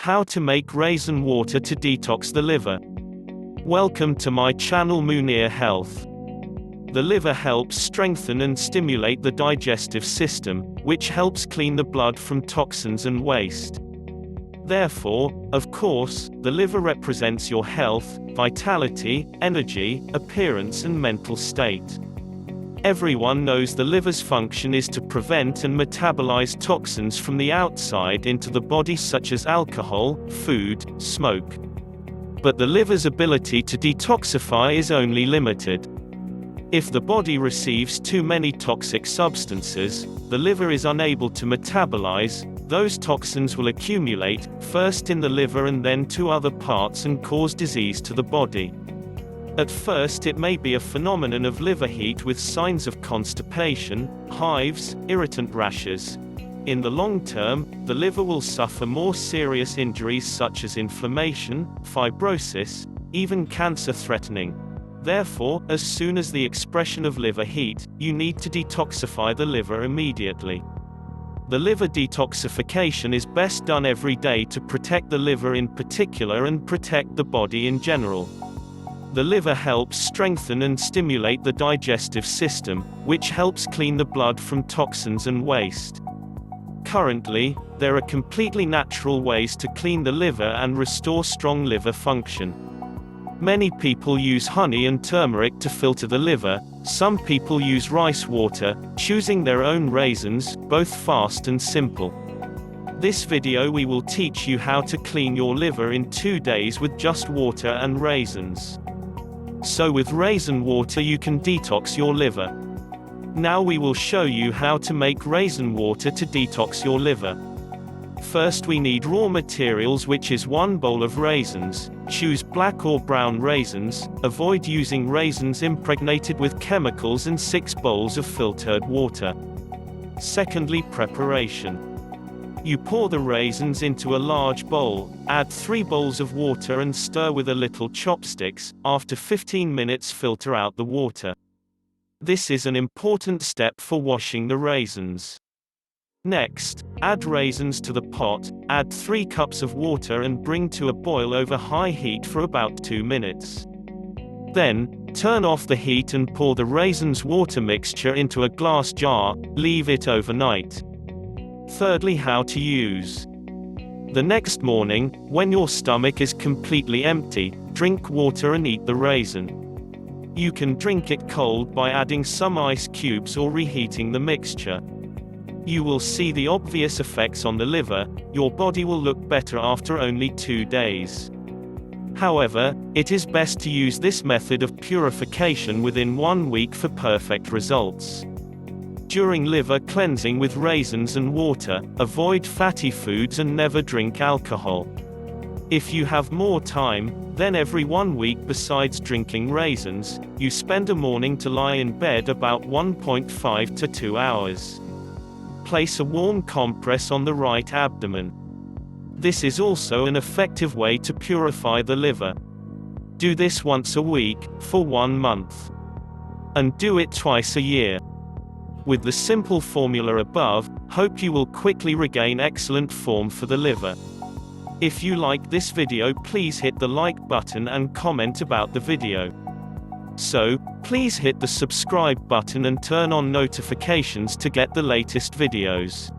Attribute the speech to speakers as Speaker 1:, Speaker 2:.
Speaker 1: How to make raisin water to detox the liver. Welcome to my channel Munir Health. The liver helps strengthen and stimulate the digestive system, which helps clean the blood from toxins and waste. Therefore, of course, the liver represents your health, vitality, energy, appearance and mental state. Everyone knows the liver's function is to prevent and metabolize toxins from the outside into the body such as alcohol, food, smoke. But the liver's ability to detoxify is only limited. If the body receives too many toxic substances, the liver is unable to metabolize. Those toxins will accumulate, first in the liver and then to other parts and cause disease to the body. At first it may be a phenomenon of liver heat with signs of constipation, hives, irritant rashes. In the long term, the liver will suffer more serious injuries such as inflammation, fibrosis, even cancer threatening. Therefore, as soon as the expression of liver heat, you need to detoxify the liver immediately. The liver detoxification is best done every day to protect the liver in particular and protect the body in general. The liver helps strengthen and stimulate the digestive system, which helps clean the blood from toxins and waste. Currently, there are completely natural ways to clean the liver and restore strong liver function. Many people use honey and turmeric to filter the liver. Some people use rice water, choosing their own raisins, both fast and simple. This video we will teach you how to clean your liver in 2 days with just water and raisins. So with raisin water you can detox your liver. Now we will show you how to make raisin water to detox your liver. First we need raw materials, which is 1 bowl of raisins. Choose black or brown raisins. Avoid using raisins impregnated with chemicals, and 6 bowls of filtered water. Secondly, preparation. You pour the raisins into a large bowl, add 3 bowls of water and stir with a little chopsticks. After 15 minutes filter out the water. This is an important step for washing the raisins. Next, add raisins to the pot, add 3 cups of water and bring to a boil over high heat for about 2 minutes. Then, turn off the heat and pour the raisins water mixture into a glass jar, leave it overnight. Thirdly, how to use. The next morning, when your stomach is completely empty, drink water and eat the raisin. You can drink it cold by adding some ice cubes or reheating the mixture. You will see the obvious effects on the liver. Your body will look better after only 2 days. However, it is best to use this method of purification within 1 week for perfect results. During liver cleansing with raisins and water, avoid fatty foods and never drink alcohol. If you have more time, then every 1 week besides drinking raisins, you spend a morning to lie in bed about 1.5 to 2 hours. Place a warm compress on the right abdomen. This is also an effective way to purify the liver. Do this once a week, for 1 month. And do it twice a year. With the simple formula above, hope you will quickly regain excellent form for the liver. If you like this video, please hit the like button and comment about the video. So, please hit the subscribe button and turn on notifications to get the latest videos.